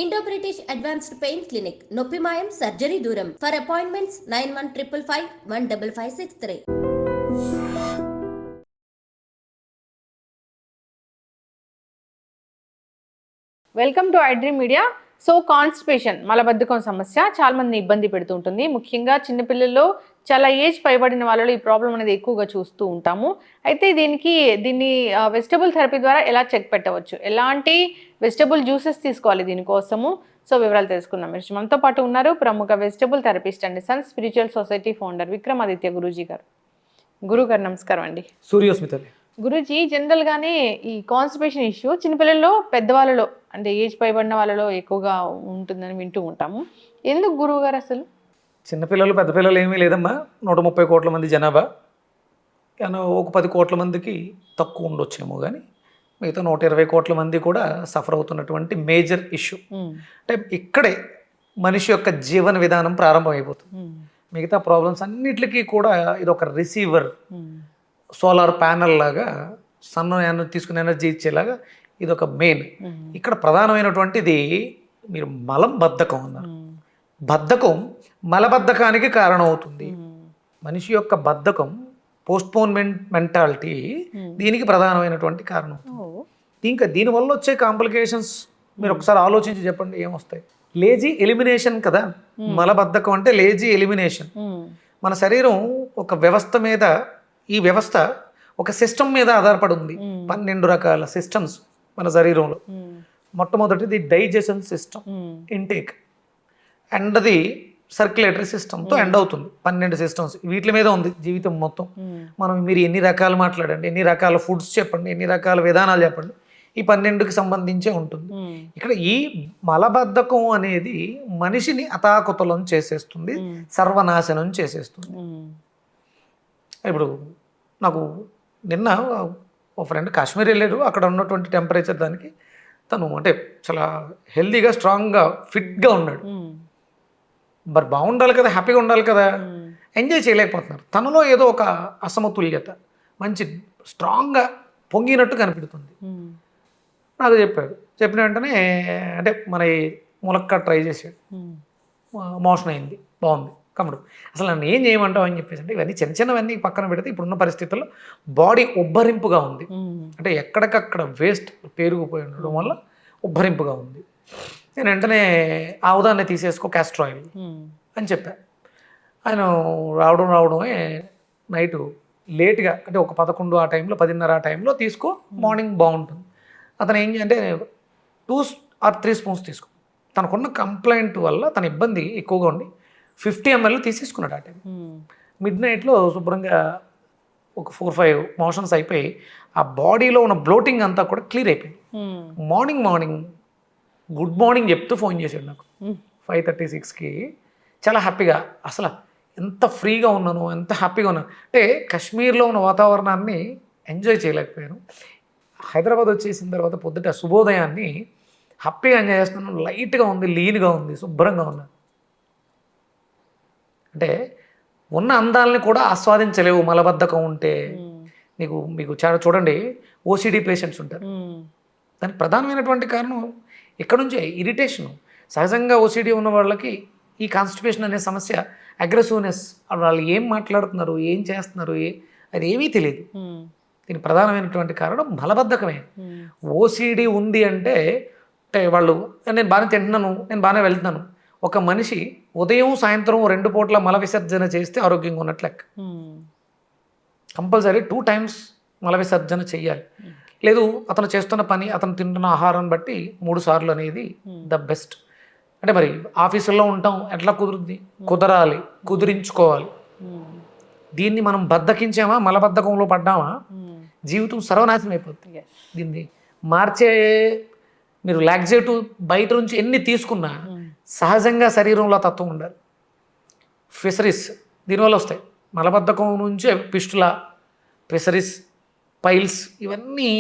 Indo British advanced pain clinic నొప్పి మాయం surgery దూరం for appointments 9155515563. Welcome to iDream media. So constipation మలబద్ధకం సమస్య చాలా మందిని ఇబ్బంది పెడుతూ ఉంటుంది. ముఖ్యంగా చిన్నపిల్లల్లో చాలా ఏజ్ పైబడిన వాళ్ళలో ఈ ప్రాబ్లం అనేది ఎక్కువగా చూస్తూ ఉంటాము. అయితే దీన్ని వెజిటబుల్ థెరపీ ద్వారా ఎలా చెక్ పెట్టవచ్చు, ఎలాంటి వెజిటబుల్ జ్యూసెస్ తీసుకోవాలి దీనికోసము, సో వివరాలు తెలుసుకుందాం. మనతో పాటు ఉన్నారు ప్రముఖ వెజిటబుల్ థెరపిస్ట్ అండి, sun spiritual society founder Vikramaditya Guruji గారు. గురుగారు నమస్కారం అండి. సూర్యోస్మిత. గురూజీ, జనరల్గానే ఈ కాన్స్టిపేషన్ ఇష్యూ చిన్నపిల్లల్లో పెద్దవాళ్ళలో అంటే ఏజ్ పైబడిన వాళ్ళలో ఎక్కువగా ఉంటుందని వింటూ ఉంటాము. ఎందుకు గురువు గారు అసలు? చిన్నపిల్లలు పెద్ద పిల్లలు ఏమీ లేదమ్మా. 130 కోట్ల మంది జనాభా, కానీ ఒక 10 కోట్ల మందికి తక్కువ ఉండొచ్చేమో, కానీ మిగతా 120 కోట్ల మంది కూడా సఫర్ అవుతున్నటువంటి మేజర్ ఇష్యూ. అంటే ఇక్కడే మనిషి యొక్క జీవన విధానం ప్రారంభమైపోతుంది. మిగతా ప్రాబ్లమ్స్ అన్నిటికీ కూడా ఇది ఒక రిసీవర్, సోలార్ ప్యానల్ లాగా సన్న తీసుకునే ఎనర్జీ ఇచ్చేలాగా ఇది ఒక మెయిన్. ఇక్కడ ప్రధానమైనటువంటిది మీరు మలం బద్ధకం అన్నారు. బద్ధకం మలబద్ధకానికి కారణం అవుతుంది. మనిషి యొక్క బద్ధకం, పోస్ట్పోన్మెంట్ మెంటాలిటీ దీనికి ప్రధానమైనటువంటి కారణం. ఇంకా దీనివల్ల వచ్చే కాంప్లికేషన్స్ మీరు ఒకసారి ఆలోచించి చెప్పండి ఏమొస్తాయి. లేజీ ఎలిమినేషన్ కదా మలబద్ధకం అంటే, లేజీ ఎలిమినేషన్. మన శరీరం ఒక వ్యవస్థ మీద, ఈ వ్యవస్థ ఒక సిస్టమ్ మీద ఆధారపడి ఉంది. 12 రకాల సిస్టమ్స్ మన శరీరంలో. మొట్టమొదటిది డైజెషన్ సిస్టమ్, ఇంటేక్, అండ్ అది సర్క్యులేటరీ సిస్టమ్తో ఎండ్ అవుతుంది. 12 సిస్టమ్స్ వీటి మీద ఉంది జీవితం మొత్తం. మీరు ఎన్ని రకాలు మాట్లాడండి, ఎన్ని రకాల ఫుడ్స్ చెప్పండి, ఎన్ని రకాల విధానాలు చెప్పండి, ఈ 12కి సంబంధించే ఉంటుంది. ఇక్కడ ఈ మలబద్ధకం అనేది మనిషిని అతాకుతలం చేసేస్తుంది, సర్వనాశనం చేసేస్తుంది. ఇప్పుడు నాకు నిన్న ఒక ఫ్రెండ్ కాశ్మీర్ వెళ్ళాడు. అక్కడ ఉన్నటువంటి టెంపరేచర్ దానికి తను అంటే చాలా హెల్దీగా, స్ట్రాంగ్గా, ఫిట్గా ఉన్నాడు. మరి బాగుండాలి కదా, హ్యాపీగా ఉండాలి కదా, ఎంజాయ్ చేయలేకపోతున్నారు. తనలో ఏదో ఒక అసమతుల్యత, మంచి స్ట్రాంగ్గా పొంగినట్టు కనిపెడుతుంది. నాకు చెప్పిన వెంటనే అంటే మన ములక్కా ట్రై చేసాడు, మోషన్ అయింది, బాగుంది, కమ్ముడు. అసలు నన్ను ఏం చేయమంటావు అని చెప్పేసి అంటే, ఇవన్నీ చిన్నవన్నీ పక్కన పెడితే ఇప్పుడున్న పరిస్థితుల్లో బాడీ ఉబ్బరింపుగా ఉంది. అంటే ఎక్కడికక్కడ వేస్ట్ పేరుకుపోయి ఉండడం వల్ల ఉబ్బరింపుగా ఉంది. నేను వెంటనే ఆవుదాన్ని తీసేసుకో, క్యాస్టర్ ఆయిల్ అని చెప్పాను. ఆయన రావడమే నైటు లేట్గా, అంటే ఒక 11 ఆ టైంలో, 10:30 ఆ టైంలో తీసుకో, మార్నింగ్ బాగుంటుంది. అతను ఏం అంటే 2 or 3 స్పూన్స్ తీసుకో. తనకున్న కంప్లైంట్ వల్ల తన ఇబ్బంది ఎక్కువగా ఉండి 50 ml తీసేసుకున్నాడు ఆ టైం. మిడ్ నైట్లో శుభ్రంగా ఒక 4-5 మోషన్స్ అయిపోయి ఆ బాడీలో ఉన్న బ్లోటింగ్ అంతా కూడా క్లియర్ అయిపోయింది. మార్నింగ్ గుడ్ మార్నింగ్ చెప్తూ ఫోన్ చేశాడు నాకు 5:36కి. చాలా హ్యాపీగా, అసలు ఎంత ఫ్రీగా ఉన్నాను, ఎంత హ్యాపీగా ఉన్నాను అంటే కాశ్మీర్లో ఉన్న వాతావరణాన్ని ఎంజాయ్ చేయలేకపోయాను. హైదరాబాద్ వచ్చేసిన తర్వాత పొద్దుట శుభోదయాన్ని హ్యాపీగా ఎంజాయ్ చేస్తున్నాను. లైట్గా ఉంది, లీన్గా ఉంది, శుభ్రంగా ఉన్నాను. అంటే ఉన్న అందాలని కూడా ఆస్వాదించలేవు మలబద్ధకం ఉంటే. మీకు చాలా చూడండి, ఓసిడి పేషెంట్స్ ఉంటారు. దానికి ప్రధానమైనటువంటి కారణం ఇక్కడ నుంచే ఇరిటేషను. సహజంగా ఓసిడి ఉన్న వాళ్ళకి ఈ కాన్స్టిపేషన్ అనే సమస్య, అగ్రెసివ్నెస్, వాళ్ళు ఏం మాట్లాడుతున్నారు, ఏం చేస్తున్నారు, అది ఏమీ తెలియదు. దీనికి ప్రధానమైనటువంటి కారణం మలబద్ధకమే. ఓసిడి ఉంది అంటే వాళ్ళు నేను బాగానే తింటున్నాను, నేను బాగానే వెళ్తున్నాను. ఒక మనిషి ఉదయం సాయంత్రం 2 పూట్ల మల విసర్జన చేస్తే ఆరోగ్యంగా ఉన్నట్లు లెక్క. కంపల్సరీ 2 times మల విసర్జన చెయ్యాలి. లేదు అతను చేస్తున్న పని, అతను తింటున్న ఆహారం బట్టి 3 సార్లు అనేది ద బెస్ట్. అంటే మరి ఆఫీసుల్లో ఉంటాం, ఎట్లా కుదురుద్ది? కుదరాలి, కుదిరించుకోవాలి. దీన్ని మనం బద్ధకించామా, మలబద్ధకంలో పడ్డామా, జీవితం సర్వనాశనం అయిపోతుంది. దీన్ని మార్చే, మీరు లాక్సేటివ్ బయట నుంచి ఎన్ని తీసుకున్నా సహజంగా శరీరంలో తత్వం ఉండాలి. ఫిషరీస్ దీనివల్ల వస్తాయి. మలబద్ధకం నుంచే పిస్టులా, ఫిషరీస్, పైల్స్, ఇవన్నీ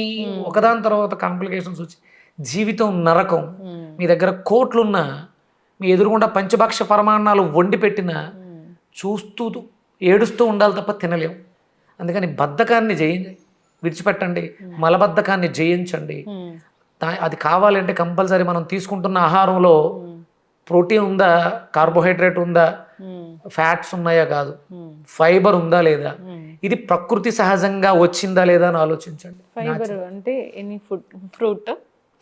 ఒకదాని తర్వాత కాంప్లికేషన్స్ వచ్చి జీవితం నరకం. మీ దగ్గర కోట్లున్నా, మీ ఎదురుగుండా పంచభక్ష పరమాన్నాలు వండి పెట్టినా చూస్తూ ఏడుస్తూ ఉండాలి తప్ప తినలేము. అందుకని బద్ధకాన్ని విడిచిపెట్టండి, మలబద్ధకాన్ని జయించండి. అది కావాలంటే కంపల్సరీ మనం తీసుకుంటున్న ఆహారంలో ప్రోటీన్ ఉందా, కార్బోహైడ్రేట్ ఉందా, ఫ్యాట్స్ ఉన్నాయా కాదు, ఫైబర్ ఉందా లేదా, ఇది ప్రకృతి సహజంగా వచ్చిందా లేదా అని ఆలోచించండి. ఫైబర్ అంటే ఎనీ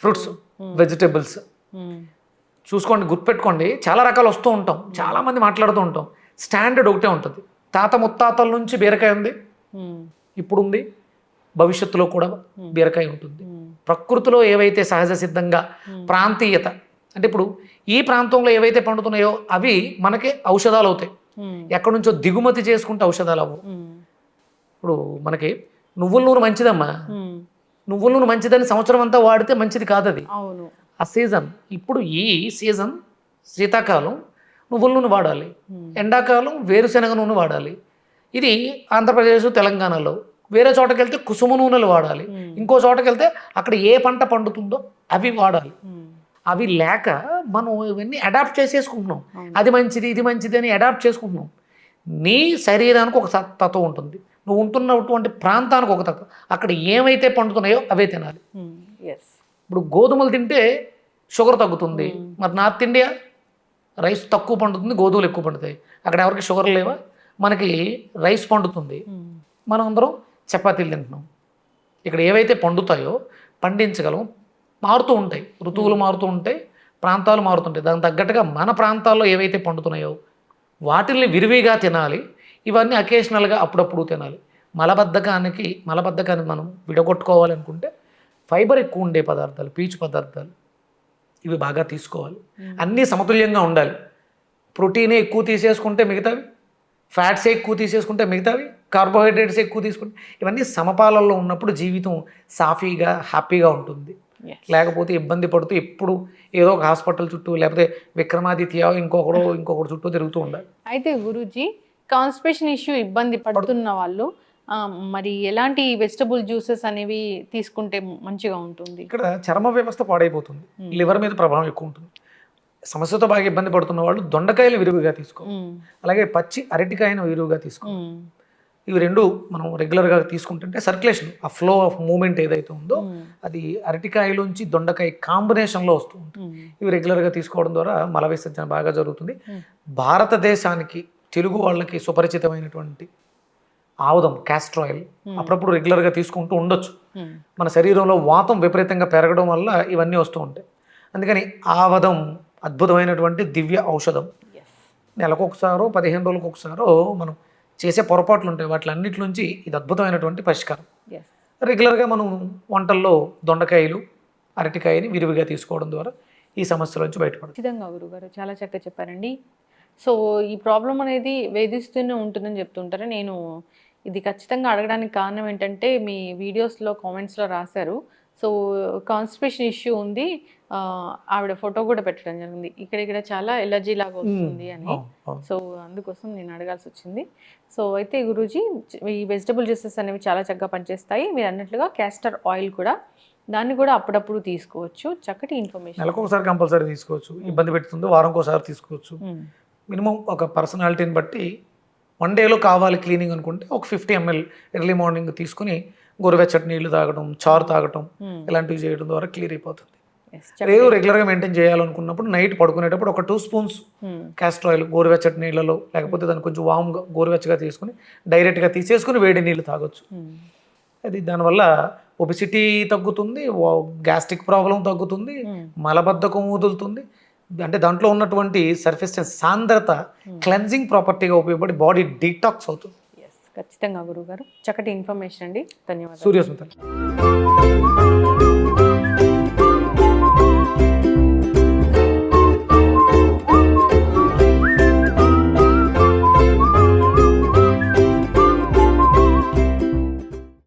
ఫ్రూట్స్, వెజిటేబుల్స్ చూసుకోండి, గుర్తుపెట్టుకోండి. చాలా రకాలు వస్తూ ఉంటాం, చాలా మంది మాట్లాడుతూ ఉంటాం. స్టాండర్డ్ ఒకటే ఉంటుంది. తాత ముత్తాతల నుంచి బీరకాయ ఉంది, ఇప్పుడు ఉంది, భవిష్యత్తులో కూడా బీరకాయ ఉంటుంది. ప్రకృతిలో ఏవైతే సహజ సిద్ధంగా ప్రాంతీయత అంటే ఇప్పుడు ఈ ప్రాంతంలో ఏవైతే పండుతున్నాయో అవి మనకి ఔషధాలు అవుతాయి. ఎక్కడి నుంచో దిగుమతి చేసుకుంటే ఔషధాలు అవ్వవు. ఇప్పుడు మనకి నువ్వుల నూనె మంచిదమ్మా, నువ్వుల నూనె మంచిదని సంవత్సరం అంతా వాడితే మంచిది కాదు అది. ఆ సీజన్ ఇప్పుడు ఈ సీజన్ శీతాకాలం నువ్వుల నూనె వాడాలి, ఎండాకాలం వేరుశెనగ నూనె వాడాలి. ఇది ఆంధ్రప్రదేశ్ తెలంగాణలో. వేరే చోటకి వెళ్తే కుసుమ నూనెలు వాడాలి, ఇంకో చోటకి వెళ్తే అక్కడ ఏ పంట పండుతుందో అవి వాడాలి. అవి లేక మనం ఇవన్నీ అడాప్ట్ చేసేసుకుంటున్నాం. అది మంచిది ఇది మంచిది అని అడాప్ట్ చేసుకుంటున్నాం. నీ శరీరానికి ఒక తత్వం ఉంటుంది, నువ్వు ఉంటున్నటువంటి ప్రాంతానికి ఒక తత్వం. అక్కడ ఏమైతే పండుతున్నాయో అవే తినాలి. ఇప్పుడు గోధుమలు తింటే షుగర్ తగ్గుతుంది, మరి నార్త్ ఇండియా రైస్ తక్కువ పండుతుంది, గోధుమలు ఎక్కువ పండుతాయి. అక్కడ ఎవరికి షుగర్ లేవా, మనకి రైస్ పండుతుంది, మనం అందరం చపాతీలు తింటున్నాం. ఇక్కడ ఏవైతే పండుతాయో పండించగలం, మారుతూ ఉంటాయి, ఋతువులు మారుతూ ఉంటాయి, ప్రాంతాలు మారుతుంటాయి. దానికి తగ్గట్టుగా మన ప్రాంతాల్లో ఏవైతే పండుతున్నాయో వాటిల్ని విరివిగా తినాలి. ఇవన్నీ అకేషనల్గా అప్పుడప్పుడు తినాలి. మలబద్ధకాన్ని మనం విడగొట్టుకోవాలనుకుంటే ఫైబర్ ఎక్కువ ఉండే పదార్థాలు, పీచు పదార్థాలు ఇవి బాగా తీసుకోవాలి. అన్నీ సమతుల్యంగా ఉండాలి. ప్రోటీనే ఎక్కువ తీసేసుకుంటే మిగతావి, ఫ్యాట్సే ఎక్కువ తీసేసుకుంటే మిగతావి, కార్బోహైడ్రేట్స్ ఎక్కువ తీసుకుంటే ఇవన్నీ సమపాలల్లో ఉన్నప్పుడు జీవితం సాఫీగా హ్యాపీగా ఉంటుంది. లేకపోతే ఇబ్బంది పడుతూ ఎప్పుడు ఏదో ఒక హాస్పిటల్ చుట్టూ లేకపోతే విక్రమాదిత్య ఇంకొకడు చుట్టూ తిరుగుతూ ఉండాలి. అయితే గురూజీ, కాన్స్టిపేషన్ ఇష్యూ ఇబ్బంది పడుతున్న వాళ్ళు మరి ఎలాంటి వెజిటబుల్ జ్యూసెస్ అనేవి తీసుకుంటే మంచిగా ఉంటుంది? ఇక్కడ చర్మ వ్యవస్థ పాడైపోతుంది, లివర్ మీద ప్రభావం ఎక్కువ ఉంటుంది. సమస్యతో బాగా ఇబ్బంది పడుతున్న వాళ్ళు దొండకాయలు విరివిగా తీసుకోవాలి, అలాగే పచ్చి అరటికాయను విరివిగా తీసుకోవాలి. ఇవి రెండు మనం రెగ్యులర్గా తీసుకుంటుంటే సర్క్యులేషన్, ఆ ఫ్లో ఆఫ్ మూమెంట్ ఏదైతే ఉందో అది అరటికాయలోంచి దొండకాయ కాంబినేషన్లో వస్తూ ఉంటుంది. ఇవి రెగ్యులర్గా తీసుకోవడం ద్వారా మల విసర్జన బాగా జరుగుతుంది. భారతదేశానికి తెలుగు వాళ్ళకి సుపరిచితమైనటువంటి ఆముదం, క్యాస్టర్ ఆయిల్ అప్పుడప్పుడు రెగ్యులర్గా తీసుకుంటూ ఉండొచ్చు. మన శరీరంలో వాతం విపరీతంగా పెరగడం వల్ల ఇవన్నీ వస్తూ ఉంటాయి. అందుకని ఆవదం అద్భుతమైనటువంటి దివ్య ఔషధం. నెలకొకసారో 15 రోజులకు ఒకసారో మనం చేసే పొరపాట్లు ఉంటాయి, వాటిలన్నిటి నుంచి ఇది అద్భుతమైనటువంటి పరిష్కారం. రెగ్యులర్గా మనం వంటల్లో దొండకాయలు అరటికాయని విరివిగా తీసుకోవడం ద్వారా ఈ సమస్యల నుంచి బయటపడదు. ఖచ్చితంగా గురుగారు చాలా చక్కగా చెప్పారండి. సో ఈ ప్రాబ్లం అనేది వేధిస్తూనే ఉంటుందని చెప్తుంటారు. నేను ఇది ఖచ్చితంగా అడగడానికి కారణం ఏంటంటే మీ వీడియోస్లో కామెంట్స్లో రాశారు. సో కాన్స్టిపేషన్ ఇష్యూ ఉంది, ఆవిడ ఫోటో కూడా పెట్టడం జరిగింది, ఇక్కడ చాలా ఎలర్జీ లాగా వస్తుంది అని. సో అందుకోసం నేను అడగాల్సి వచ్చింది. సో అయితే గురూజీ, ఈ వెజిటబుల్ జ్యూసెస్ అనేవి చాలా చక్కగా పనిచేస్తాయి. మీరు అన్నట్లుగా క్యాస్టర్ ఆయిల్ కూడా, దాన్ని కూడా అప్పుడప్పుడు తీసుకోవచ్చు. చక్కటి ఇన్ఫర్మేషన్. నెలకొకసారి కంపల్సరీ తీసుకోవచ్చు, ఇబ్బంది పెడుతుంది వారంకోసారి తీసుకోవచ్చు. మినిమం ఒక పర్సనాలిటీని బట్టి 1 డేలో కావాలి క్లీనింగ్ అనుకుంటే ఒక 50 ml ఎర్లీ మార్నింగ్ తీసుకుని గోరువెచ్చటి నీళ్లు తాగడం, చారు తాగటం ఇలాంటివి చేయడం ద్వారా క్లియర్ అయిపోతుంది. లేదు రెగ్యులర్గా మెయింటైన్ చేయాలనుకున్నప్పుడు నైట్ పడుకునేటప్పుడు ఒక 2 స్పూన్స్ క్యాస్టర్ ఆయిల్ గోరువెచ్చటి నీళ్ళలో లేకపోతే దాన్ని కొంచెం వామ్గా గోరువెచ్చగా తీసుకుని డైరెక్ట్గా తీసేసుకుని వేడి నీళ్ళు తాగొచ్చు. అది దానివల్ల ఒబిసిటీ తగ్గుతుంది, గ్యాస్ట్రిక్ ప్రాబ్లం తగ్గుతుంది, మలబద్ధకం వదులుతుంది. అంటే దాంట్లో ఉన్నటువంటి సర్ఫేస్ సాంద్రత క్లెన్జింగ్ ప్రాపర్టీగా ఉపయోగపడి బాడీ డీటాక్స్ అవుతుంది. ఖచ్చితంగా గురుగారు, చక్కటి ఇన్ఫర్మేషన్ అండి. ధన్యవాదాలు. సూర్యస్మిత.